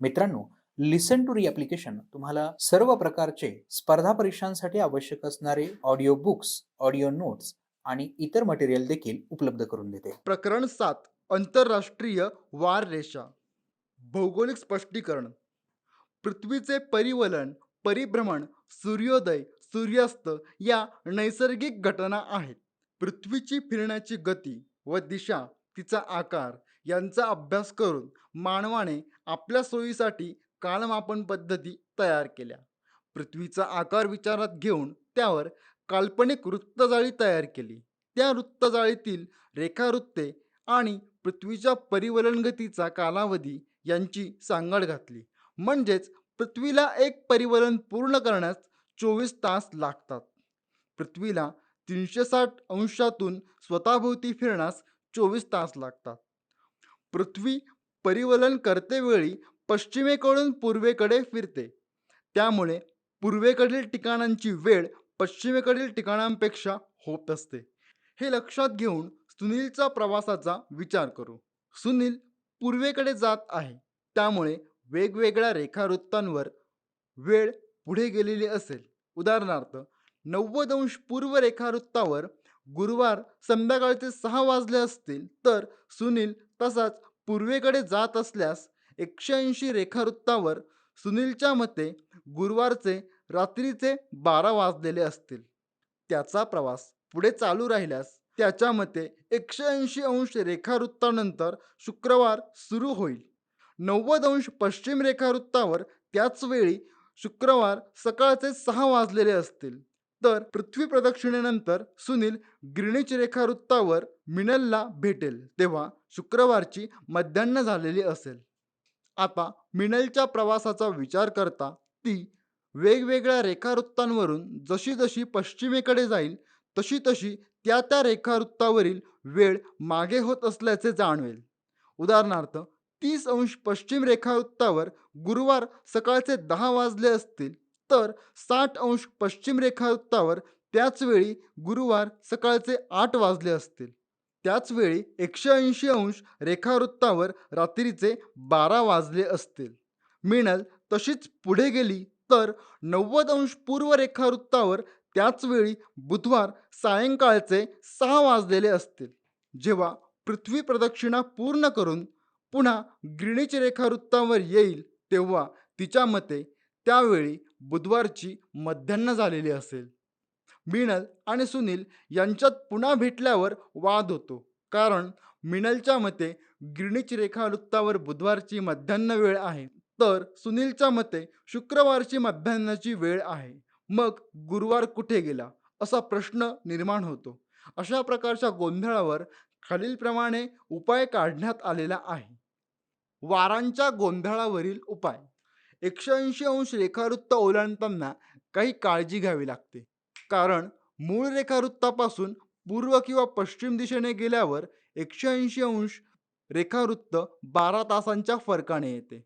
मित्रांनो, लिसन टू री ॲप्लिकेशन तुम्हाला सर्व प्रकारचे स्पर्धा परीक्षांसाठी आवश्यक असणारे ऑडिओ बुक्स, ऑडिओ नोट्स आणि इतर मटेरियल देखील उपलब्ध करून देते. प्रकरण 7. आंतरराष्ट्रीय वार रेषा. भौगोलिक स्पष्टीकरण. पृथ्वीचे परिवलन, परिभ्रमण, सूर्योदय, सूर्यास्त या नैसर्गिक घटना आहेत. पृथ्वीची फिरण्याची गती व दिशा, तिचा आकार यांचा अभ्यास करून मानवाने आपल्या सोयीसाठी कालमापन पद्धती तयार केल्या. पृथ्वीचा आकार विचारात घेऊन त्यावर काल्पनिक वृत्तजाळी तयार केली. त्या वृत्तजाळीतील रेखावृत्ते आणि पृथ्वीच्या परिवलन गतीचा कालावधी यांची सांगड घातली. म्हणजेच पृथ्वीला एक परिवलन पूर्ण करण्यास 24 तास लागतात. पृथ्वीला 360 अंशातून स्वतःभोवती फिरण्यास 24 तास लागतात. पृथ्वी परिवलन करतेवेळी पश्चिमेकडून पूर्वेकडे फिरते. त्यामुळे पूर्वेकडील ठिकाणांची वेळ पश्चिमेकडील ठिकाणांपेक्षा होत असते. हे लक्षात घेऊन सुनीलच्या प्रवासाचा विचार करू. सुनील पूर्वेकडे जात आहे, त्यामुळे वेगवेगळ्या रेखावृत्तांवर वेळ पुढे गेलेली असेल. उदाहरणार्थ, 90 अंश पूर्व रेखावृत्तावर गुरुवार संध्याकाळचे 6 वाजले असतील, तर सुनील तसाच पूर्वेकडे जात असल्यास 180 रेखावृत्तावर सुनीलच्या मते गुरुवारचे रात्रीचे 12 वाजलेले असतील. त्याचा प्रवास पुढे चालू राहिल्यास त्याच्या मते 180 अंश रेखावृत्तानंतर शुक्रवार सुरू होईल. 90 अंश पश्चिम रेखावृत्तावर त्याच वेळी शुक्रवार सकाळचे 6 वाजलेले असतील. तर पृथ्वी प्रदक्षिणेनंतर सुनील ग्रीनिच रेखावृत्तावर मिनलला भेटेल, तेव्हा शुक्रवारची मध्यान्ह झालेली असेल. आता मिनलच्या प्रवासाचा विचार करता ती वेगवेगळ्या रेखावृत्तांवरून जशी जशी पश्चिमेकडे जाईल तशी तशी त्या त्या रेखावृत्तावरील वेळ मागे होत असल्याचे जाणवेल. उदाहरणार्थ, 30 अंश पश्चिम रेखावृत्तावर गुरुवार सकाळचे 10 वाजले असतील, तर 60 अंश पश्चिम रेखावृत्तावर त्याच वेळी गुरुवार सकाळचे 8 वाजले असतील. त्याचवेळी 180 अंश रेखावृत्तावर रात्रीचे 12 वाजले असतील. मिनल तशीच पुढे गेली तर 90 अंश पूर्व रेखावृत्तावर त्याच वेळी बुधवार सायंकाळचे 6 वाजलेले असतील. जेव्हा पृथ्वी प्रदक्षिणा पूर्ण करून पुन्हा ग्रीनिच रेखावृत्तावर येईल, तेव्हा तिच्या मते त्यावेळी बुधवारची मध्यान्ह झालेली असेल. मिनल आणि सुनील यांच्यात पुन्हा भेटल्यावर वाद होतो, कारण मिनलच्या मते ग्रीनिच रेखावृत्तावर बुधवारची मध्यान्ह वेळ आहे, तर सुनीलच्या मते शुक्रवारची मध्यान्हाची वेळ आहे. मग गुरुवार कुठे गेला असा प्रश्न निर्माण होतो. अशा प्रकारच्या गोंधळावर खालीलप्रमाणे उपाय काढण्यात आलेला आहे. वारांच्या गोंधळावरील उपाय. 180 अंश रेखावृत्त ओलांडताना काही काळजी घ्यावी लागते, कारण मूळ रेखावृत्तापासून पूर्व किंवा पश्चिम दिशेने गेल्यावर 180 अंश रेखावृत्त 12 तासांच्या फरकाने येते.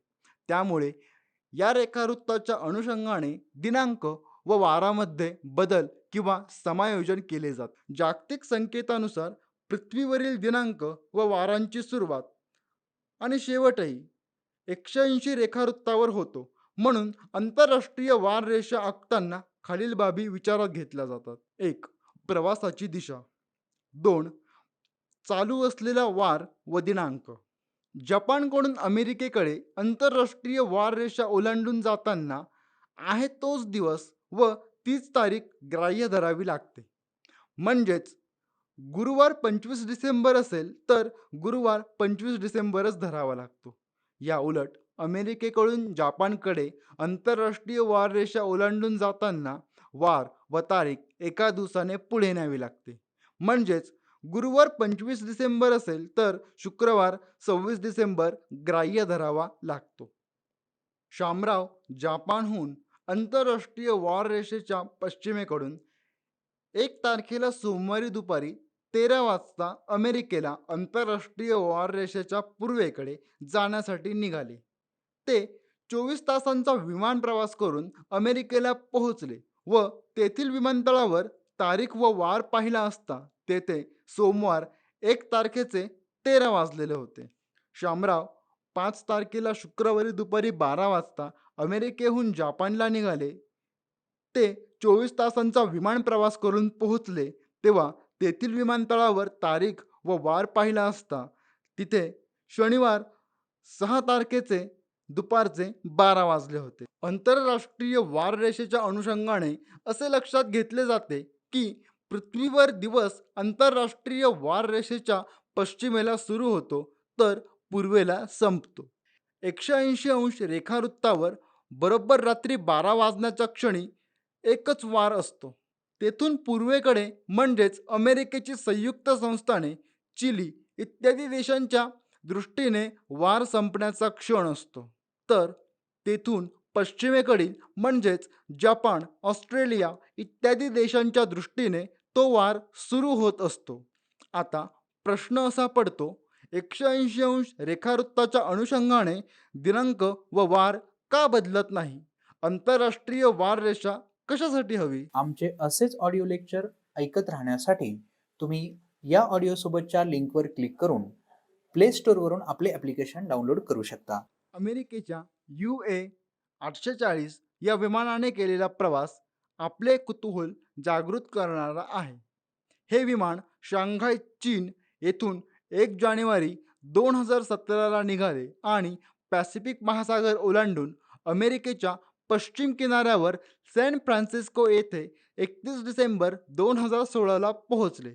त्यामुळे या रेखावृत्ताच्या अनुषंगाने दिनांक व वारामध्ये बदल किंवा समायोजन केले जाते. जागतिक संकेतानुसार पृथ्वीवरील दिनांक व वारांची सुरुवात आणि शेवटही 180 रेखावृत्तावर होतो. म्हणून आंतरराष्ट्रीय वार रेषा आखताना खालील बाबी विचारात घेतल्या जातात. 1. प्रवासाची दिशा. 2. चालू असलेला वार व दिनांक. जपानकडून अमेरिकेकडे आंतरराष्ट्रीय वार रेषा ओलांडून जाताना आहे तोच दिवस व तीच तारीख ग्राह्य धरावी लागते. म्हणजेच गुरुवार 25 डिसेंबर असेल तर गुरुवार 25 डिसेंबरच धरावा लागतो. या उलट अमेरिकेकडून जपानकडे आंतरराष्ट्रीय वार रेषा ओलांडून जाताना वार व तारीख एका दिवसाने पुढे न्यावी लागते. म्हणजेच गुरुवार 25 डिसेंबर असेल तर शुक्रवार 26 डिसेंबर ग्राह्य धरावा लागतो. शामराव जपानहून आंतरराष्ट्रीय वार रेषेच्या पश्चिमेकडून 1 तारखेला सोमवारी दुपारी 13 वाजता अमेरिकेला आंतरराष्ट्रीय वार रेषेच्या पूर्वेकडे जाण्यासाठी निघाले. ते 24 तासांचा विमान प्रवास करून अमेरिकेला पोहोचले व तेथील विमानतळावर तारीख व वार पाहिला असता तेथे सोमवार 1 तारखेचे 13 वाजलेले होते. शामराव 5 तारखेला शुक्रवारी दुपारी 12 वाजता अमेरिकेहून जापानला निघाले. ते 24 तासांचा विमान प्रवास करून पोहोचले, तेव्हा तेथील विमानतळावर तारीख व वार पाहिला असता तिथे शनिवार 6 तारखेचे दुपारचे 12 वाजले होते. आंतरराष्ट्रीय वाररेषेच्या अनुषंगाने असे लक्षात घेतले जाते की पृथ्वीवर दिवस आंतरराष्ट्रीय वाररेषेच्या पश्चिमेला सुरू होतो तर पूर्वेला संपतो. 180 अंश रेखावृत्तावर बरोबर रात्री 12 वाजण्याच्या क्षणी एकच वार असतो. तेथून पूर्वेकडे म्हणजेच अमेरिकेची संयुक्त संस्थाने, चिली इत्यादी देशांच्या दृष्टीने वार संपण्याचा क्षण असतो. तर तेथून पश्चिमेकडील म्हणजेच जपान, ऑस्ट्रेलिया इत्यादी देशांच्या दृष्टीने तो वार सुरू होत असतो. आता प्रश्न असा पडतो, 180 अंश रेखावृत्ताच्या अनुषंगाने दिनांक व वार का बदलत नाही? आंतरराष्ट्रीय वाररेषा कशासाठी हवी? आमचे असेच ऑडिओ लेक्चर ऐकत राहण्यासाठी तुम्ही या ऑडिओसोबतच्या लिंकवर क्लिक करून प्ले स्टोअरवरून आपले ॲप्लिकेशन डाउनलोड करू शकता. अमेरिकेच्या UA 840 या विमानाने केलेला प्रवास आपले कुतूहल जागृत करणारा आहे. हे विमान शांघाय, चीन येथून 1 जानेवारी 2017ला निघाले आणि पॅसिफिक महासागर ओलांडून अमेरिकेच्या पश्चिम किनाऱ्यावर सॅन फ्रान्सिस्को येथे 31 डिसेंबर 2016ला पोहोचले.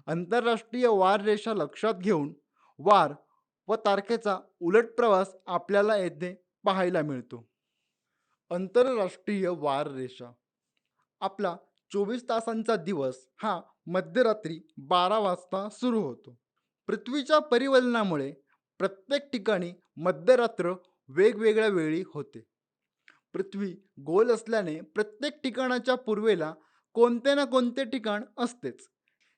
आंतरराष्ट्रीय वाररेषा लक्षात घेऊन वार व तारखेचा उलट प्रवास आपल्याला येथे पाहायला मिळतो. आंतरराष्ट्रीय वाररेषा. आपला 24 तासांचा दिवस हा मध्यरात्री 12 वाजता सुरू होतो. पृथ्वीच्या परिवलनामुळे प्रत्येक ठिकाणी मध्यरात्र वेगवेगळ्या वेळी होते. पृथ्वी गोल असल्याने प्रत्येक ठिकाणाच्या पूर्वेला कोणते ना कोणते ठिकाण असतेच.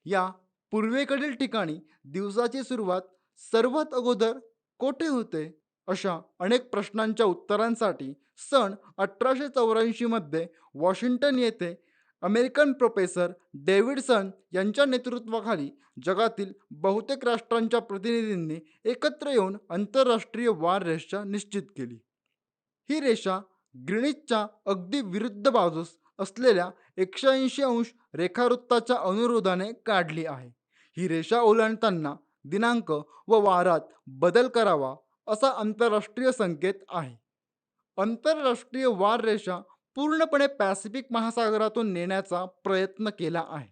या पूर्वेकडील ठिकाणी दिवसाची सुरुवात सर्वात अगोदर कोठे होते? अशा अनेक प्रश्नांच्या उत्तरांसाठी सन 1884 मध्ये वॉशिंग्टन येथे अमेरिकन प्रोफेसर डेव्हिडसन यांच्या नेतृत्वाखाली जगातील बहुतेक राष्ट्रांच्या प्रतिनिधींनी एकत्र येऊन आंतरराष्ट्रीय वाररेषा निश्चित केली. ही रेषा ग्रीनिचच्या अगदी विरुद्ध बाजूस असलेल्या 180 अंश रेखावृत्ताच्या अनुरोधाने काढली आहे. ही रेषा ओलांडताना दिनांक व वारात बदल करावा असा आंतरराष्ट्रीय संकेत आहे. आंतरराष्ट्रीय वाररेषा पूर्णपणे पॅसिफिक महासागरातून नेण्याचा प्रयत्न केला आहे.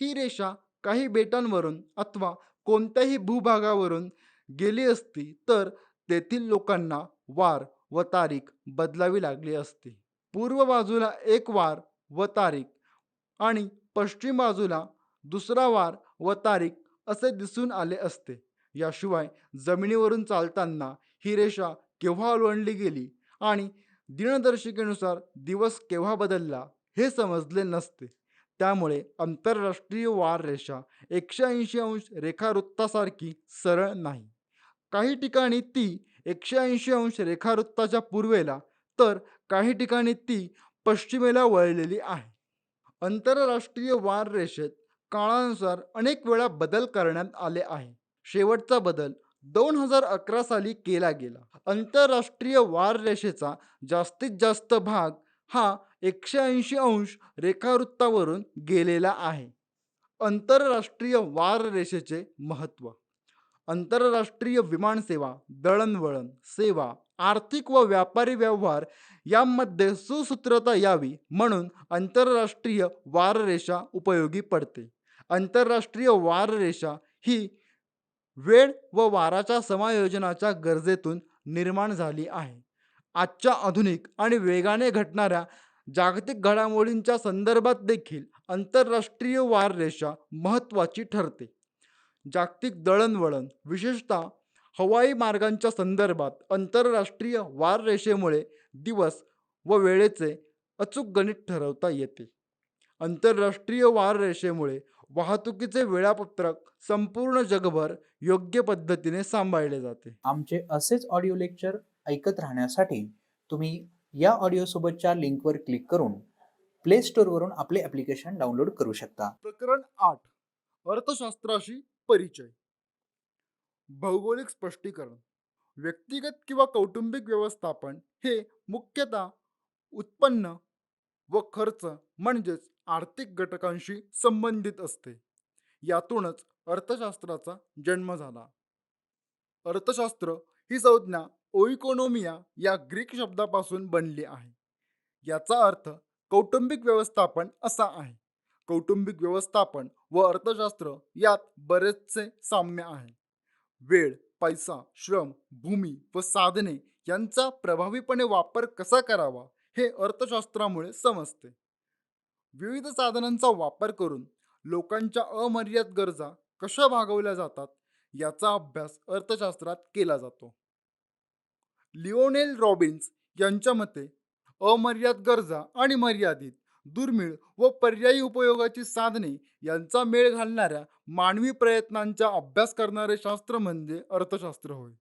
ही रेषा काही बेटांवरून अथवा कोणत्याही भूभागावरून गेली असती तर तेथील लोकांना वार व तारीख बदलावी लागली असती. पूर्व बाजूला एक वार व तारीख आणि पश्चिम बाजूला दुसरा वार व तारीख असे दिसून आले असते. याशिवाय जमिनीवरून चालताना ही रेषा केव्हा ओलांडली गेली आणि दिनदर्शिकेनुसार दिवस केव्हा बदलला हे समजले नसते. त्यामुळे आंतरराष्ट्रीय वाररेषा 180 अंश रेखावृत्तासारखी सरळ नाही. काही ठिकाणी ती 180 अंश रेखावृत्ताच्या पूर्वेला तर काही ठिकाणी ती पश्चिमेला वळलेली आहे. आंतरराष्ट्रीय वाररेषेत काळानुसार अनेक वेळा बदल करण्यात आले आहे. शेवटचा बदल 2011 साली केला गेला. आंतरराष्ट्रीय वाररेषेचा जास्तीत जास्त भाग हा 180 अंश रेखावृत्तावरून गेलेला आहे. आंतरराष्ट्रीय वाररेषेचे महत्त्व. आंतरराष्ट्रीय विमानसेवा, दळणवळण सेवा, आर्थिक व व्यापारी व्यवहार यामध्ये सुसूत्रता यावी म्हणून आंतरराष्ट्रीय वाररेषा उपयोगी पडते. आंतरराष्ट्रीय वाररेषा ही वेळ व वाराच्या समायोजनाच्या गरजेतून निर्माण झाली आहे. आजच्या आधुनिक आणि वेगाने घडणाऱ्या जागतिक घडामोडींच्या संदर्भात देखील आंतरराष्ट्रीय वाररेषा महत्त्वाची ठरते. जागतिक दळणवळण, विशेषतः हवाई मार्गांच्या संदर्भात आंतरराष्ट्रीय वाररेषेमुळे दिवस व वेळेचे अचूक गणित ठरवता येते. आंतरराष्ट्रीय वाररेषेमुळे वाहतुकीचे वेळापत्रक संपूर्ण जगभर योग्य पद्धतीने सांभाळले जाते. आमचे असेच ऑडिओ लेक्चर ऐकत राहण्यासाठी तुम्ही या ऑडिओसोबतच्या लिंकवर क्लिक करून प्ले स्टोअरवरून आपले ॲप्लिकेशन डाउनलोड करू शकता. प्रकरण 8. अर्थशास्त्राशी परिचय. भौगोलिक स्पष्टीकरण. व्यक्तिगत किंवा कौटुंबिक व्यवस्थापन हे मुख्यतः उत्पन्न व खर्च म्हणजेच आर्थिक घटकांशी संबंधित असते. यातूनच अर्थशास्त्राचा जन्म झाला. अर्थशास्त्र ही संज्ञा ओइकोनोमिया या ग्रीक शब्दापासून बनली आहे. याचा अर्थ कौटुंबिक व्यवस्थापन असा आहे. कौटुंबिक व्यवस्थापन व अर्थशास्त्र यात बरेचसे साम्य आहे. वेळ, पैसा, श्रम, भूमी व साधने यांचा प्रभावीपणे वापर कसा करावा हे अर्थशास्त्रामुळे समजते. विविध साधनांचा वापर करून लोकांच्या अमर्याद गरजा कशा भागवल्या जातात याचा अभ्यास अर्थशास्त्रात केला जातो. लिओनेल रॉबिन्स यांच्या मते अमर्याद गरजा आणि मर्यादित, दुर्मिळ व पर्यायी उपयोगाची साधने यांचा मेळ घालणाऱ्या मानवी प्रयत्नांचा अभ्यास करणारे शास्त्र म्हणजे अर्थशास्त्र होय.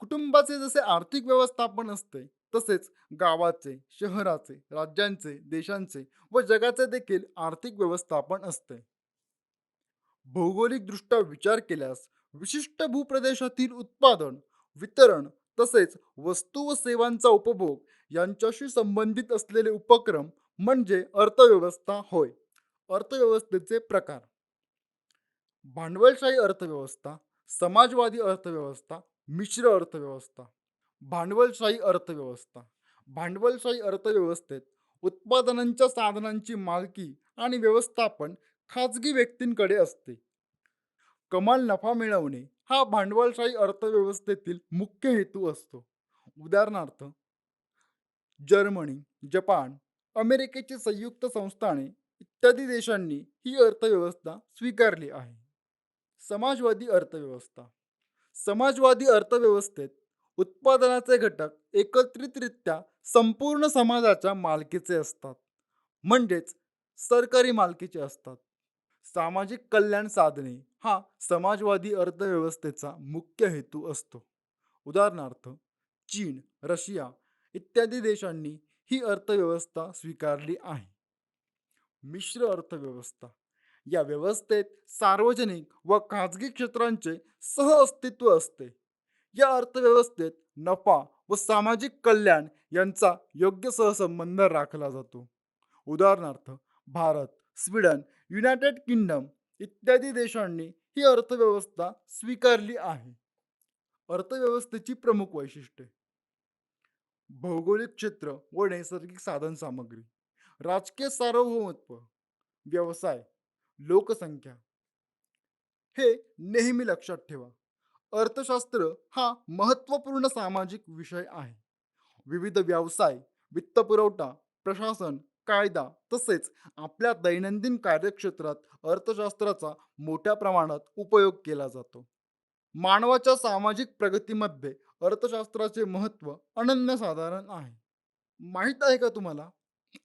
कुटुंबाचे जसे आर्थिक व्यवस्थापन असते तसेच गावाचे, शहराचे, राज्यांचे, देशांचे व जगाचे देखील आर्थिक व्यवस्थापन असते. भौगोलिकदृष्ट्या विचार केल्यास विशिष्ट भूप्रदेशातील उत्पादन, वितरण तसेच वस्तू व सेवांचा उपभोग यांच्याशी संबंधित असलेले उपक्रम म्हणजे अर्थव्यवस्था होय. अर्थव्यवस्थेचे प्रकार: भांडवलशाही अर्थव्यवस्था, समाजवादी अर्थव्यवस्था, मिश्र अर्थव्यवस्था. भांडवलशाही अर्थव्यवस्था: भांडवलशाही अर्थव्यवस्थेत उत्पादनांच्या साधनांची मालकी आणि व्यवस्थापन खाजगी व्यक्तींकडे असते. कमाल नफा मिळवणे हा भांडवलशाही अर्थव्यवस्थेतील मुख्य हेतू असतो. उदाहरणार्थ, जर्मनी, जपान, अमेरिकेची संयुक्त संस्थाने इत्यादी देशांनी ही अर्थव्यवस्था स्वीकारली आहे. समाजवादी अर्थव्यवस्था: समाजवादी अर्थव्यवस्थेत उत्पादनाचे घटक एकत्रितरित्या संपूर्ण समाजाच्या मालकीचे असतात, म्हणजेच सरकारी मालकीचे असतात. सामाजिक कल्याण साधने हा समाजवादी अर्थव्यवस्थेचा मुख्य हेतू असतो. उदाहरणार्थ, चीन, रशिया इत्यादी देशांनी ही अर्थव्यवस्था स्वीकारली आहे. मिश्र अर्थव्यवस्था: या व्यवस्थेत सार्वजनिक व खाजगी क्षेत्रांचे सहअस्तित्व असते. या अर्थव्यवस्थेत नफा व सामाजिक कल्याण यांचा योग्य सहसंबंध राखला जातो. उदाहरणार्थ, भारत, स्वीडन, युनायटेड किंगडम इत्यादी देशांनी ही अर्थव्यवस्था स्वीकारली आहे. अर्थव्यवस्थेची प्रमुख वैशिष्ट्ये: भौगोलिक क्षेत्र व नैसर्गिक साधनसामग्री, राजकीय सार्वभौमत्व, व्यवसाय, लोकसंख्या. हे नेहमी लक्षात ठेवा. अर्थशास्त्र हा महत्त्वपूर्ण सामाजिक विषय आहे. विविध व्यवसाय, वित्तपुरवठा, प्रशासन, कायदा तसेच आपल्या दैनंदिन कार्यक्षेत्रात अर्थशास्त्राचा मोठ्या प्रमाणात उपयोग केला जातो. मानवाच्या सामाजिक प्रगतीमध्ये अर्थशास्त्राचे महत्त्व अनन्यसाधारण आहे. माहीत आहे का तुम्हाला,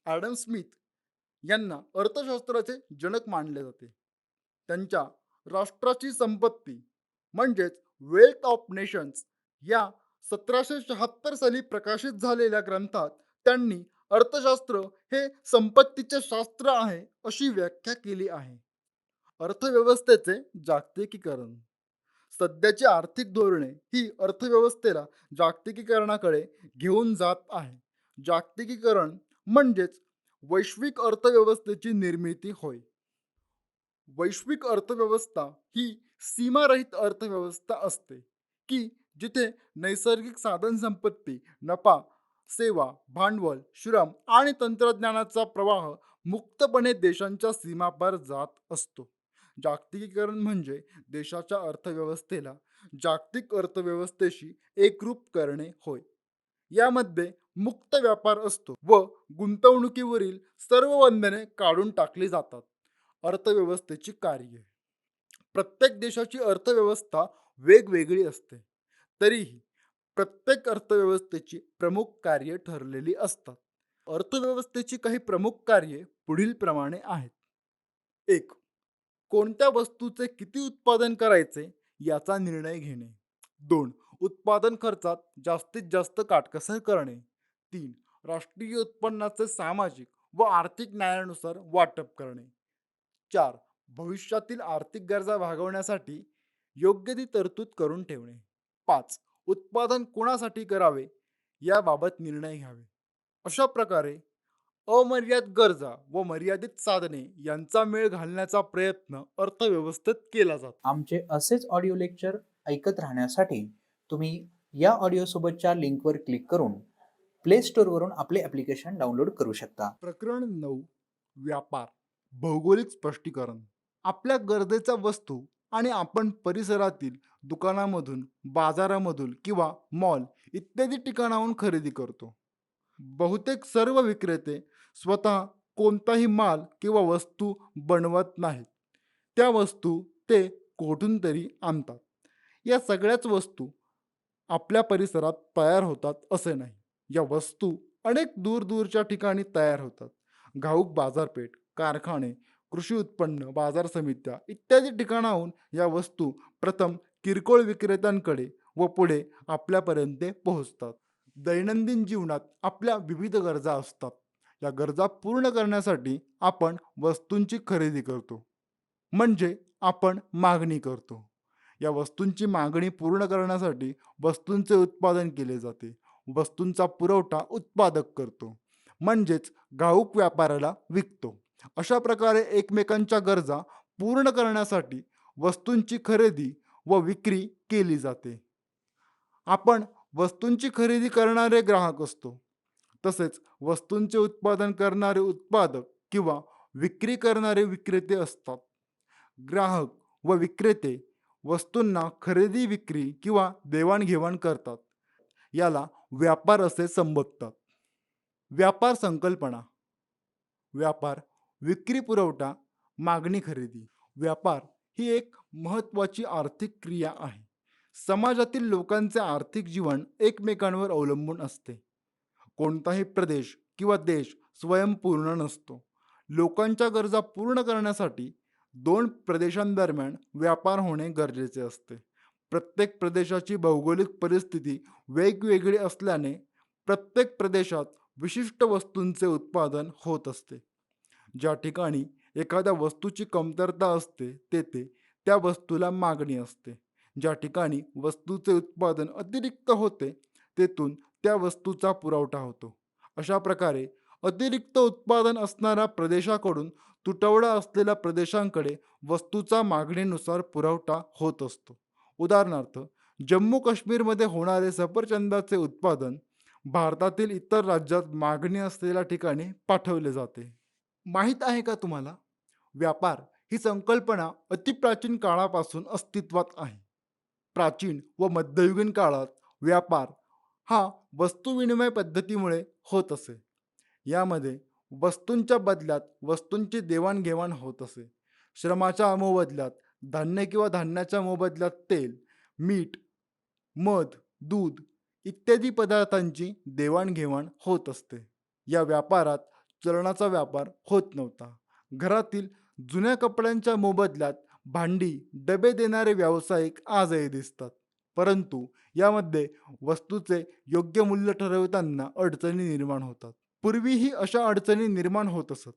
ॲडम स्मिथ यांना अर्थशास्त्राचे जनक मानले जाते. त्यांच्या राष्ट्राची संपत्ती म्हणजेच वेल्थ ऑफ नेशन्स या 1776 साली प्रकाशित झालेल्या ग्रंथात त्यांनी अर्थशास्त्र हे संपत्तीचे शास्त्र आहे अशी व्याख्या केली आहे. अर्थव्यवस्थेचे जागतिकीकरण: सध्याची आर्थिक धोरणे ही अर्थव्यवस्थेला जागतिकीकरणाकडे घेऊन जात आहे. जागतिकीकरण म्हणजेच वैश्विक अर्थव्यवस्थेची निर्मिती होय. वैश्विक अर्थव्यवस्था ही सीमारहित अर्थव्यवस्था असते की जिथे नैसर्गिक साधनसंपत्ती, नफा, सेवा, भांडवल, श्रम आणि तंत्रज्ञानाचा प्रवाह मुक्तपणे देशांच्या सीमापार जात असतो. जागतिकीकरण म्हणजे देशाच्या अर्थव्यवस्थेला जागतिक अर्थव्यवस्थेशी एकरूप करणे होय. यामध्ये मुक्त व्यापार असतो व गुंतवणुकीवरील सर्व बंधने काढून टाकली जातात. अर्थव्यवस्थेची कार्ये: प्रत्येक देशाची अर्थव्यवस्था वेगवेगळी असते. तरीही प्रत्येक अर्थव्यवस्थेची प्रमुख कार्ये ठरलेली असतात. अर्थव्यवस्थेची काही प्रमुख कार्ये पुढीलप्रमाणे आहेत. 1. कोणत्या वस्तूचे किती उत्पादन करायचे याचा निर्णय घेणे. 2. उत्पादन खर्चात जास्तीत जास्त काटकसर करणे. 3. राष्ट्रीय उत्पन्नाचे सामाजिक व आर्थिक न्यायानुसार वाटप करणे. 4. भविष्यातील आर्थिक गरजा भागवण्यासाठी योग्य ती तरतूद करून ठेवणे. 5. उत्पादन कोणासाठी करावे याबाबत निर्णय घ्यावे. अशा प्रकारे अमर्याद गरजा व मर्यादित साधने यांचा मेळ घालण्याचा प्रयत्न अर्थव्यवस्थेत केला जातो. आमचे असेच ऑडिओ लेक्चर ऐकत राहण्यासाठी तुम्ही या ऑडिओसोबतच्या लिंकवर क्लिक करून प्ले स्टोअरवरून आपले ॲप्लिकेशन डाउनलोड करू शकता. प्रकरण 9. व्यापार. भौगोलिक स्पष्टीकरण. आपल्या गरजेच्या वस्तू आणि आपण परिसरातील दुकानामधून, बाजारामधून किंवा मॉल इत्यादी ठिकाणाहून खरेदी करतो. बहुतेक सर्व विक्रेते स्वतः कोणताही माल किंवा वस्तू बनवत नाहीत. त्या वस्तू ते कोठून तरी आणतात. या सगळ्याच वस्तू आपल्या परिसरात तयार होतात असे नाही. या वस्तू अनेक दूरदूरच्या ठिकाणी तयार होतात. घाऊक बाजारपेठ, कारखाने, कृषी उत्पन्न बाजार समित्या इत्यादी ठिकाणाहून या वस्तू प्रथम किरकोळ विक्रेत्यांकडे व पुढे आपल्यापर्यंत पोहोचतात. दैनंदिन जीवनात आपल्या विविध गरजा असतात. या गरजा पूर्ण करण्यासाठी आपण वस्तूंची खरेदी करतो, म्हणजे आपण मागणी करतो. या वस्तूंची मागणी पूर्ण करण्यासाठी वस्तूंचे उत्पादन केले जाते. वस्तूंचा पुरवठा उत्पादक करतो, म्हणजेच घाऊक व्यापाऱ्याला विकतो. अशा प्रकारे एकमेकांच्या गरजा पूर्ण करण्यासाठी वस्तूंची खरेदी व विक्री केली जाते. आपण वस्तूंची खरेदी करणारे ग्राहक असतो. तसेच वस्तूंचे उत्पादन करणारे उत्पादक किंवा विक्री करणारे विक्रेते असतात. ग्राहक व विक्रेते वस्तूंना खरेदी विक्री किंवा देवाणघेवाण करतात. याला व्यापार असे संबोधतात. व्यापार संकल्पना. व्यापार विक्री पुरवठा मागणी खरेदी. व्यापार ही एक महत्त्वाची आर्थिक क्रिया आहे. समाजातील लोकांचे आर्थिक जीवन एकमेकांवर अवलंबून असते. कोणताही प्रदेश किंवा देश स्वयंपूर्ण नसतो. लोकांच्या गरजा पूर्ण करण्यासाठी दोन प्रदेशांदरम्यान व्यापार होणे गरजेचे असते. प्रत्येक प्रदेशाची भौगोलिक परिस्थिती वेगवेगळी असल्याने प्रत्येक प्रदेशात विशिष्ट वस्तूंचे उत्पादन होत असते. ज्या ठिकाणी एखाद्या वस्तूची कमतरता असते तेथे त्या वस्तूला मागणी असते. ज्या ठिकाणी वस्तूचे उत्पादन अतिरिक्त होते तेथून त्या वस्तूचा पुरवठा होतो. अशा प्रकारे अतिरिक्त उत्पादन असणाऱ्या प्रदेशाकडून तुटवडा असलेल्या प्रदेशांकडे वस्तूचा मागणीनुसार पुरवठा होत असतो. उदाहरणार्थ, जम्मू काश्मीरमध्ये होणारे सफरचंदाचे उत्पादन भारतातील इतर राज्यात मागणी असलेल्या ठिकाणी पाठवले जाते. माहीत आहे का तुम्हाला? व्यापार ही संकल्पना अतिप्राचीन काळापासून अस्तित्वात आहे. प्राचीन व मध्ययुगीन काळात व्यापार हा वस्तू-विनिमय पद्धतीमुळे होत असे. यामध्ये वस्तूंच्या बदल्यात वस्तूंची देवाणघेवाण होत असे. श्रमाच्या मोबदल्यात धान्य किंवा धान्याच्या मोबदल्यात तेल, मीठ, मध, दूध इत्यादी पदार्थांची देवाणघेवाण होत असते. या व्यापारात चलनाचा व्यापार होत नव्हता. घरातील जुन्या कपड्यांच्या मोबदल्यात भांडी, डबे देणारे व्यावसायिक आजही दिसतात. परंतु यामध्ये वस्तूचे योग्य मूल्य ठरवताना अडचणी निर्माण होतात. पूर्वीही अशा अडचणी निर्माण होत असत.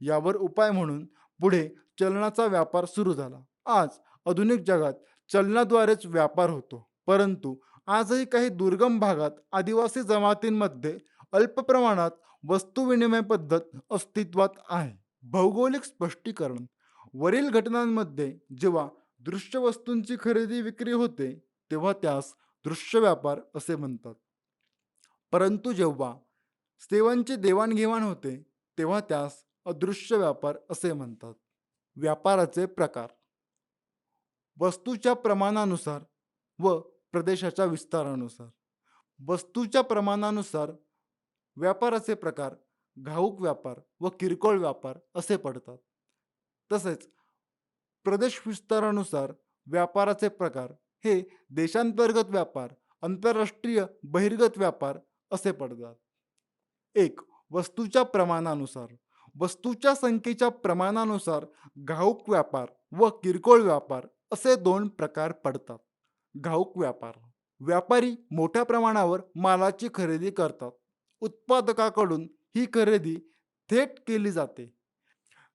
यावर उपाय म्हणून पुढे चलनाचा व्यापार सुरू झाला. आज आधुनिक जगात चलनाद्वारेच व्यापार होतो. परंतु आजही काही दुर्गम भागात आदिवासी जमातींमध्ये अल्प प्रमाणात वस्तू विनिमय पद्धत अस्तित्वात आहे. भौगोलिक स्पष्टीकरण. वरील घटनांमध्ये जेव्हा दृश्य वस्तूंची खरेदी विक्री होते तेव्हा त्यास दृश्य व्यापार असे म्हणतात. परंतु जेव्हा सेवांची देवाणघेवाण होते तेव्हा त्यास अदृश्य व्यापार असे म्हणतात. व्यापाराचे प्रकार. वस्तूच्या प्रमाणानुसार व प्रदेशाच्या विस्तारानुसार. वस्तूच्या प्रमाणानुसार व्यापाराचे प्रकार घाऊक व्यापार व किरकोळ व्यापार असे पडतात. तसेच प्रदेश विस्तारानुसार व्यापाराचे प्रकार हे देशांतर्गत व्यापार, आंतरराष्ट्रीय बहिर्गत व्यापार असे पडतात. 1. वस्तूच्या प्रमाणानुसार. वस्तूच्या संख्येच्या प्रमाणानुसार घाऊक व्यापार व किरकोळ व्यापार असे दोन प्रकार पडतात. घाऊक व्यापार. व्यापारी मोठ्या प्रमाणावर मालाची खरेदी करतात. उत्पादकाकडून ही खरेदी थेट केली जाते.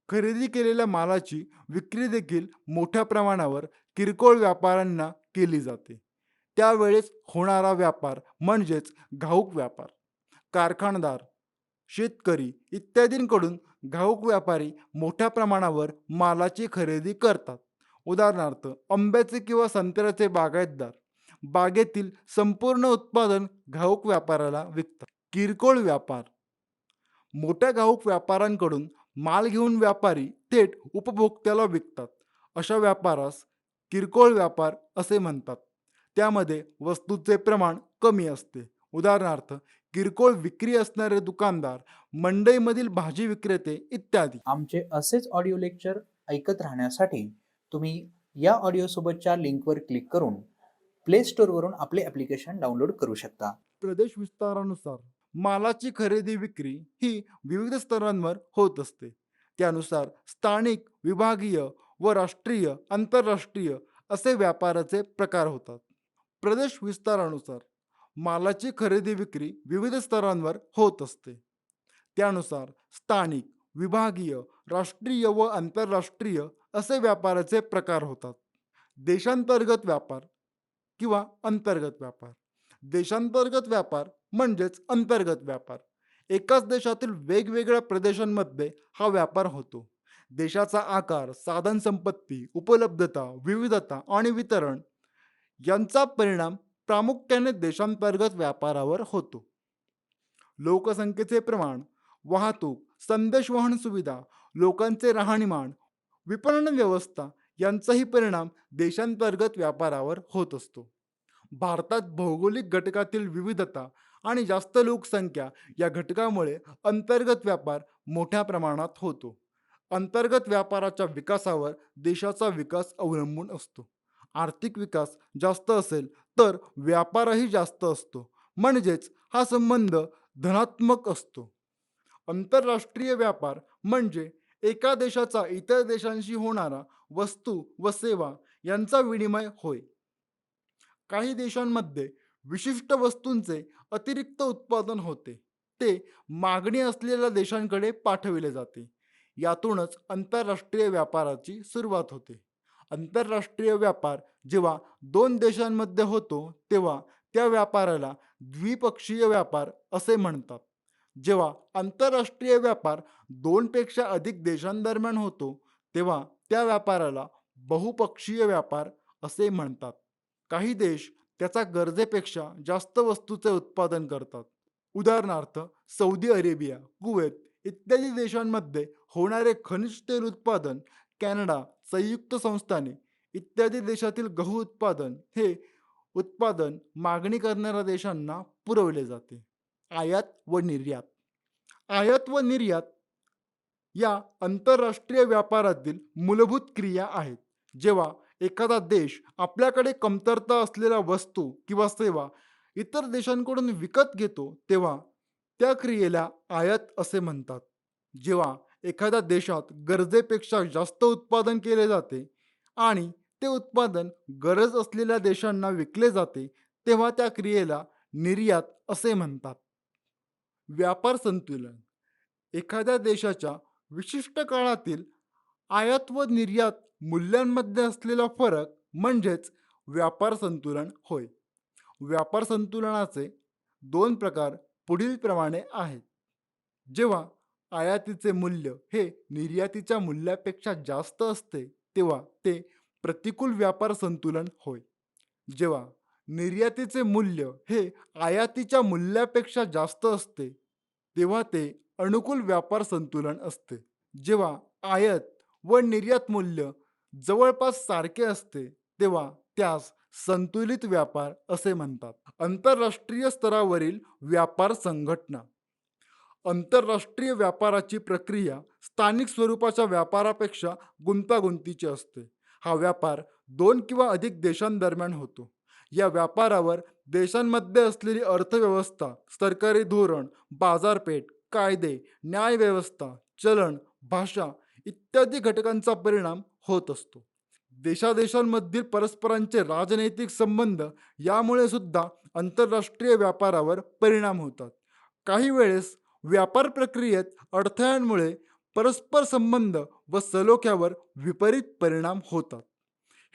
खरेदी केलेल्या मालाची विक्री देखील मोठ्या प्रमाणावर किरकोळ व्यापाऱ्यांना केली जाते. त्यावेळेस होणारा व्यापार म्हणजेच घाऊक व्यापार. कारखानदार, शेतकरी इत्यादींकडून घाऊक व्यापारी मोठ्या प्रमाणावर मालाची खरेदी करतात. उदाहरणार्थ आंब्याचे किंवा संत्र्याचे बागायतदार बागेतील संपूर्ण उत्पादन घाऊक व्यापाराला विकतात. किरकोळ व्यापार, मोठ्या घाऊक व्यापाऱ्यांकडून माल घेऊन व्यापारी थेट उपभोक्त्याला विकतात. अशा व्यापारास किरकोळ व्यापार असे म्हणतात. त्यामध्ये वस्तूचे प्रमाण कमी असते. उदाहरणार्थ किरकोळ विक्री असणारे दुकानदार, मंडईमधील भाजी विक्रेते इत्यादी. आमचे असेच ऑडिओ लेक्चर ऐकत राहण्यासाठी तुम्ही या ऑडिओसोबतच्या लिंकवर क्लिक करून प्ले स्टोअरवरून आपले ॲप्लिकेशन डाउनलोड करू शकता. प्रदेश विस्तारानुसार मालाची खरेदी विक्री ही विविध स्तरांवर होत असते. त्यानुसार स्थानिक, विभागीय व राष्ट्रीय, आंतरराष्ट्रीय असे व्यापाराचे प्रकार होतात. प्रदेश विस्तारानुसार मालाची खरेदी विक्री विविध स्तरांवर होत असते. त्यानुसार स्थानिक, विभागीय, राष्ट्रीय व आंतरराष्ट्रीय असे व्यापाराचे प्रकार होतात. देशांतर्गत व्यापार किंवा अंतर्गत व्यापार. देशांतर्गत व्यापार म्हणजेच अंतर्गत व्यापार. एकाच देशातील वेगवेगळ्या प्रदेशांमध्ये हा व्यापार होतो. देशाचा आकार, साधनसंपत्ती, उपलब्धता, विविधता आणि वितरण यांचा परिणाम प्रामुख्याने देशांतर्गत व्यापारावर होतो. लोकसंख्येचे प्रमाण, वाहतूक, संदेशवहन सुविधा, लोकांचे राहणीमान, विपणन व्यवस्था यांचाही परिणाम देशांतर्गत व्यापारावर होत असतो. भारतात भौगोलिक घटकातील विविधता आणि जास्त लोकसंख्या या घटकामुळे अंतर्गत व्यापार मोठ्या प्रमाणात होतो. अंतर्गत व्यापाराच्या विकासावर देशाचा विकास अवलंबून असतो. आर्थिक विकास जास्त असेल तर व्यापारही जास्त असतो, म्हणजेच हा संबंध धनात्मक असतो. आंतरराष्ट्रीय व्यापार म्हणजे एका देशाचा इतर देशांशी होणारा वस्तू व सेवा यांचा विनिमय होय. काही देशांमध्ये विशिष्ट वस्तूंचे अतिरिक्त उत्पादन होते. ते मागणी असलेल्या देशांकडे पाठविले जाते. यातूनच आंतरराष्ट्रीय व्यापाराची सुरुवात होते. आंतरराष्ट्रीय व्यापार जेव्हा दोन देशांमध्ये होतो तेव्हा त्या व्यापाराला द्विपक्षीय व्यापार असे म्हणतात. जेव्हा आंतरराष्ट्रीय व्यापार दोनपेक्षा अधिक देशांदरम्यान होतो तेव्हा त्या व्यापाराला बहुपक्षीय व्यापार असे म्हणतात. काही देश त्याच्या गरजेपेक्षा जास्त वस्तूचे उत्पादन करतात. उदाहरणार्थ सौदी अरेबिया, कुवेत इत्यादी देशांमध्ये होणारे खनिज तेल उत्पादन, कॅनडा, संयुक्त संस्थाने इत्यादी देशातील गहू उत्पादन हे उत्पादन मागणी करणाऱ्या देशांना पुरवले जाते. आयात व निर्यात. आयात व निर्यात या आंतरराष्ट्रीय व्यापारातील मूलभूत क्रिया आहेत. जेव्हा एखादा देश आपल्याकडे कमतरता असलेल्या वस्तू किंवा सेवा इतर देशांकडून विकत घेतो तेव्हा त्या क्रियेला आयात असे म्हणतात. जेव्हा एखाद्या देशात गरजेपेक्षा जास्त उत्पादन केले जाते आणि ते उत्पादन गरज असलेल्या देशांना विकले जाते तेव्हा त्या क्रियेला निर्यात असे म्हणतात. व्यापार संतुलन. एखाद्या देशाच्या विशिष्ट काळातील आयात व निर्यात मूल्यांमध्ये असलेला फरक म्हणजेच व्यापार संतुलन होय. व्यापार संतुलनाचे दोन प्रकार पुढीलप्रमाणे आहेत. जेव्हा आयातीचे मूल्य हे निर्यातीच्या मूल्यापेक्षा जास्त असते तेव्हा ते प्रतिकूल व्यापार संतुलन होय. जेव्हा निर्यातीचे मूल्य हे आयातीच्या मूल्यापेक्षा जास्त असते तेव्हा ते अनुकूल व्यापार संतुलन असते. जेव्हा आयात व निर्यात मूल्य जवळपास सारखे असते तेव्हा त्यास संतुलित व्यापार असे म्हणतात. आंतरराष्ट्रीय स्तरावरील व्यापार संघटना. आंतरराष्ट्रीय व्यापाराची प्रक्रिया स्थानिक स्वरूपाच्या व्यापारापेक्षा गुंतागुंतीची असते. हा व्यापार दोन किंवा अधिक देशांदरम्यान होतो. या व्यापारावर देशांमध्ये असलेली अर्थव्यवस्था, सरकारी धोरण, बाजारपेठ, कायदे, न्यायव्यवस्था, चलन, भाषा इत्यादी घटकांचा परिणाम होत असतो. देशादेशांमधील परस्परांचे राजनैतिक संबंध यामुळे सुद्धा आंतरराष्ट्रीय व्यापारावर परिणाम होतात. काही वेळेस व्यापार प्रक्रियेत अडथळ्यांमुळे परस्पर संबंध व सलोख्यावर विपरीत परिणाम होतात.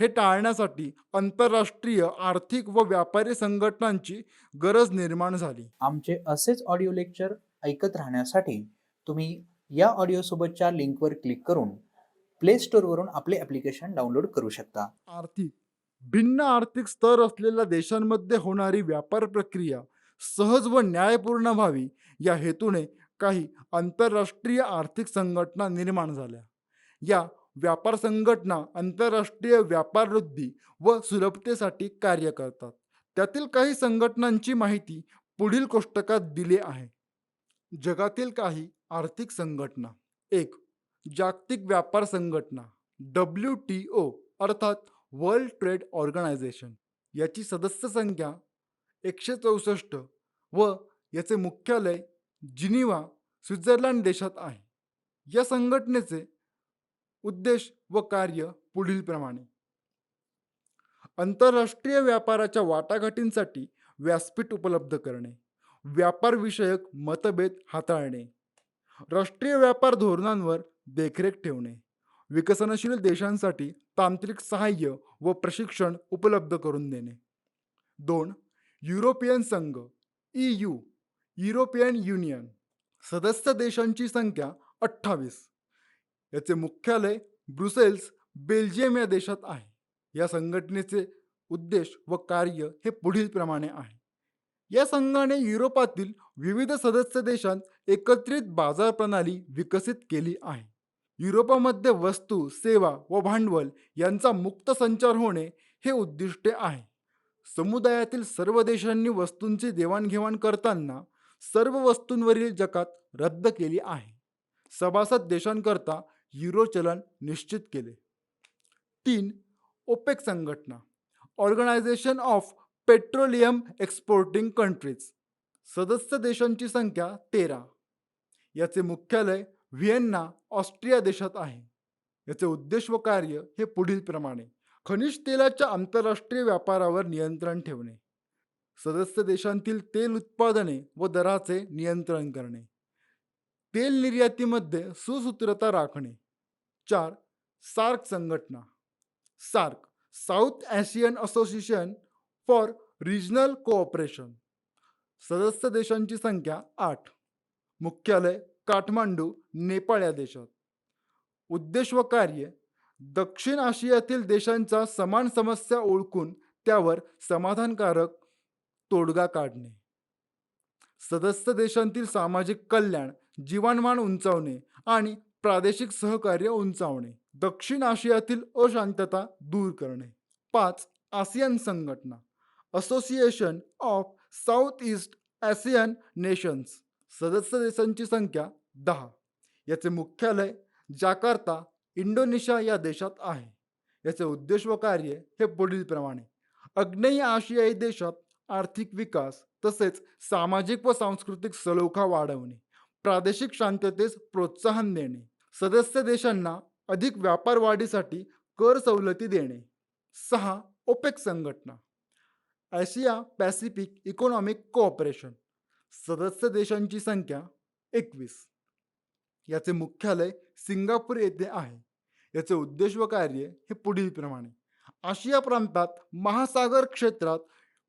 हे टाळण्यासाठी आंतरराष्ट्रीय आर्थिक व व्यापारी संघटनांची गरज निर्माण झाली. आमचे असेच ऑडिओ लेक्चर ऐकत राहण्यासाठी तुम्ही या ऑडिओसोबतच्या लिंकवर क्लिक करून प्ले स्टोअरवरून आपले ॲप्लिकेशन डाउनलोड करू शकता. भिन्न आर्थिक स्तर असलेल्या देशांमध्ये होणारी व्यापार प्रक्रिया सहज व न्यायपूर्ण व्हावी या हेतूने काही आंतरराष्ट्रीय आर्थिक संघटना निर्माण झाल्या. या व्यापार संघटना आंतरराष्ट्रीय व्यापार वृद्धी व सुलभतेसाठी कार्य करतात. त्यातील काही संघटनांची माहिती पुढील कोष्टकात दिली आहे. जगातील काही आर्थिक संघटना. 1. जागतिक व्यापार संघटना WTO अर्थात वर्ल्ड ट्रेड ऑर्गनायझेशन. याची सदस्य संख्या 164 व याचे मुख्यालय जिनिव्हा, स्वित्झर्लंड देशात आहे. या संघटनेचे उद्देश व कार्य पुढीलप्रमाणे: आंतरराष्ट्रीय व्यापाराच्या वाटाघाटींसाठी व्यासपीठ उपलब्ध करणे, व्यापारविषयक मतभेद हाताळणे, राष्ट्रीय व्यापार धोरणांवर देखरेख ठेवणे, विकसनशील देशांसाठी तांत्रिक सहाय्य व प्रशिक्षण उपलब्ध करून देणे. 2. युरोपियन संघ EU, युरोपियन युनियन. सदस्य देशांची संख्या 28. याचे मुख्यालय ब्रुसेल्स, बेल्जियम या देशात आहे. या संघटनेचे उद्देश व कार्य हे पुढीलप्रमाणे आहे. या संघाने युरोपातील विविध सदस्य देशांत एकत्रित बाजार प्रणाली विकसित केली आहे. युरोपामध्ये वस्तू, सेवा व भांडवल यांचा मुक्त संचार होणे हे उद्दिष्ट आहे. समुदायातील सर्व देशांनी वस्तूंची देवाणघेवाण करताना सर्व वस्तूंवरील जकात रद्द केली आहे. सभासद देशांकरता युरो चलन निश्चित केले. 3. ओपेक संघटना organization of petroleum exporting countries. सदस्य देशांची संख्या 13. याचे मुख्यालय व्हिएन्ना, ऑस्ट्रिया देशात आहे. याचे उद्देश व कार्य हे पुढीलप्रमाणे: खनिज तेलाच्या आंतरराष्ट्रीय व्यापारावर नियंत्रण ठेवणे, सदस्य देशांतील तेल उत्पादने व दराचे नियंत्रण करणे, तेल निर्यातीमध्ये सुसूत्रता राखणे. 4. सार्क संघटना SAARC South Asian association for regional cooperation. सदस्य देशांची संख्या 8. मुख्यालय काठमांडू, नेपाळ या देशात. उद्देश व कार्य: दक्षिण आशियातील देशांच्या समान समस्या ओळखून त्यावर समाधानकारक तोडगा काढणे, सदस्य देशांतील सामाजिक कल्याण, जीवनमान उंचावणे आणि प्रादेशिक सहकार्य उंचावणे, दक्षिण आशियातील अशांतता दूर करणे. 5. आसियान संघटना association of south east ASEAN nations. सदस्य देशांची संख्या 10. याचे मुख्यालय जाकार्ता, इंडोनेशिया या देशात आहे. याचे उद्देश व कार्य हे पुढीलप्रमाणे: आग्नेय आशियाई देशात आर्थिक विकास तसेच सामाजिक व सांस्कृतिक सलोखा वाढवणे, प्रादेशिक शांततेस प्रोत्साहन देणे, सदस्य देशांना अधिक व्यापार वाढीसाठी कर सवलती देणे. 6. ओपेक संघटना आशिया पॅसिफिक इकॉनॉमिक कोऑपरेशन. सदस्य देशांची संख्या 21. याचे मुख्यालय सिंगापूर येथे आहे. याचे उद्देश व कार्य हे पुढीलप्रमाणे: आशिया प्रांतात महासागर क्षेत्रात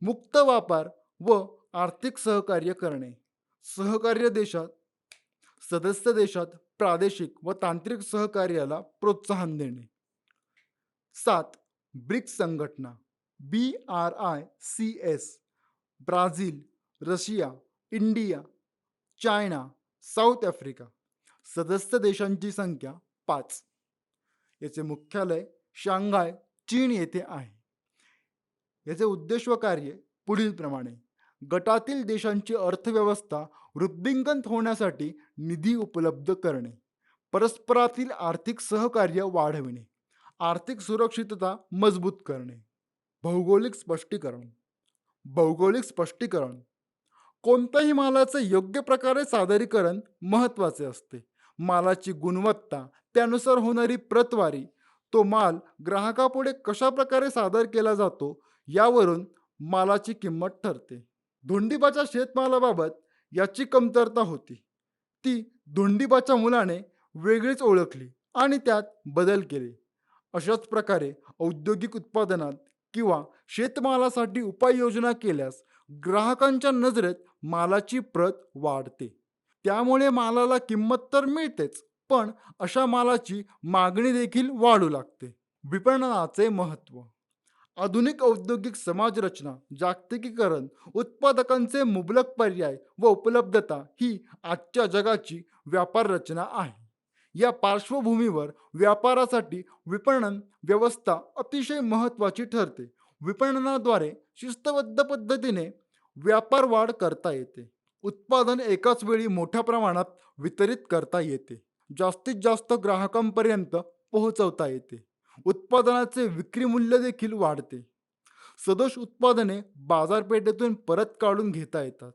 मुक्त व्यापार व आर्थिक सहकार्य करणे, सहकार्य देशात सदस्य देशात प्रादेशिक व तांत्रिक सहकार्याला प्रोत्साहन देणे. 7. ब्रिक्स संघटना BRICS. Brazil, Russia, India, China, south Africa. सदस्य देशांची संख्या 5. याचे मुख्यालय शांघाय, चीन येथे आहे. याचे उद्देश व कार्य पुढीलप्रमाणे: गटातील देशांची अर्थव्यवस्था वृद्धिंगत होण्यासाठी निधी उपलब्ध करणे, परस्परातील आर्थिक सहकार्य वाढविणे, आर्थिक सुरक्षितता मजबूत करणे. भौगोलिक स्पष्टीकरण कोणत्याही मालाचे योग्य प्रकारे सादरीकरण महत्त्वाचे असते. मालाची गुणवत्ता, त्यानुसार होणारी प्रतवारी, तो माल ग्राहकापुढे कशा प्रकारे सादर केला जातो यावरून मालाची किंमत ठरते. धोंडीबाच्या शेतमालाबाबत याची कमतरता होती. ती धोंडीबाच्या मुलाने वेगळीच ओळखली आणि त्यात बदल केले. अशाच प्रकारे औद्योगिक उत्पादनात किंवा शेतमालासाठी उपाययोजना केल्यास ग्राहकांच्या नजरेत मालाची प्रत वाढते. त्यामुळे मालाला किंमत तर मिळतेच, पण अशा मालाची मागणी देखील वाढू लागते. विपणनाचे महत्त्व. आधुनिक औद्योगिक समाजरचना, जागतिकीकरण, उत्पादकांचे मुबलक पर्याय व उपलब्धता ही आजच्या जगाची व्यापार रचना आहे. या पार्श्वभूमीवर व्यापारासाठी विपणन व्यवस्था अतिशय महत्त्वाची ठरते. विपणनाद्वारे शिस्तबद्ध पद्धतीने व्यापार वाढ करता येते. उत्पादन एकाच वेळी मोठ्या प्रमाणात वितरित करता येते. जास्तीत जास्त ग्राहकांपर्यंत पोहोचवता येते. उत्पादनाचे विक्री मूल्य देखील वाढते. सदोष उत्पादने बाजारपेठेतून परत काढून घेता येतात.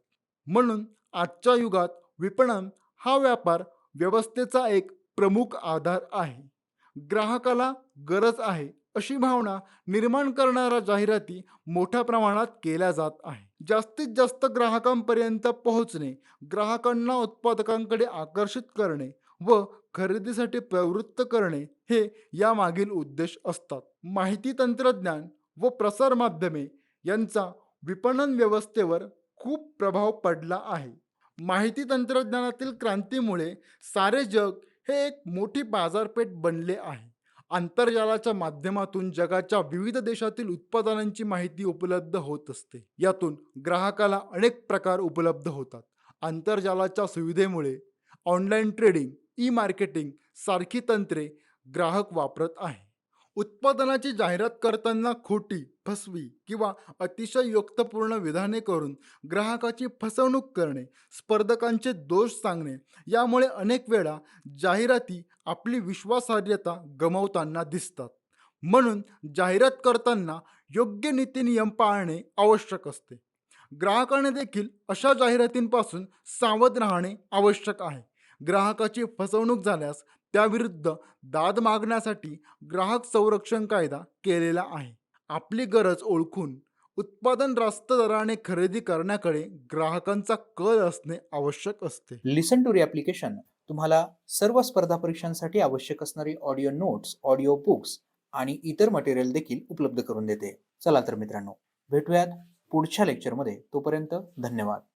म्हणून आजच्या युगात विपणन हा व्यापार व्यवस्थेचा एक प्रमुख आधार आहे. ग्राहकाला गरज आहे अशी भावना निर्माण करणाऱ्या जाहिराती मोठ्या प्रमाणात केल्या जात आहे. जास्तीत जास्त ग्राहकांपर्यंत पोहोचणे, ग्राहकांना उत्पादकांकडे आकर्षित करणे व खरेदीसाठी प्रवृत्त करणे हे यामागील उद्देश असतात. माहिती तंत्रज्ञान व प्रसार माध्यमे यांचा विपणन व्यवस्थेवर खूप प्रभाव पडला आहे. माहिती तंत्रज्ञानातील क्रांतीमुळे सारे जग हे एक मोठी बाजारपेठ बनले आहे. आंतरजालाच्या माध्यमातून जगाच्या विविध देशातील उत्पादनांची माहिती उपलब्ध होत असते. यातून ग्राहकाला अनेक प्रकार उपलब्ध होतात. आंतरजालाच्या सुविधेमुळे ऑनलाईन ट्रेडिंग, ई मार्केटिंग सारखी तंत्रे ग्राहक वापरत आहे. उत्पादनाची जाहिरात करताना खोटी, फसवी किंवा अतिशयोक्तपूर्ण विधाने करून ग्राहकाची फसवणूक करणे, स्पर्धकांचे दोष सांगणे यामुळे अनेक वेळा जाहिराती आपली विश्वासार्हता गमावताना दिसतात. म्हणून जाहिरात करताना योग्य नीतिनियम पाळणे आवश्यक असते. ग्राहकाने देखील अशा जाहिरातींपासून सावध राहणे आवश्यक आहे. ग्राहकाची फसवणूक झाल्यास त्याविरुद्ध दाद मागण्यासाठी ग्राहक संरक्षण कायदा केलेला आहे. आपली गरज ओळखून उत्पादन रास्त दराने खरेदी करण्याकडे ग्राहकांचा कल असणे आवश्यक असते. लिसन टू री ॲप्लिकेशन तुम्हाला सर्व स्पर्धा परीक्षांसाठी आवश्यक असणारी ऑडिओ नोट्स, ऑडिओ बुक्स आणि इतर मटेरियल देखील उपलब्ध करून देते. चला तर मित्रांनो, भेटूयात पुढच्या लेक्चरमध्ये. तोपर्यंत धन्यवाद.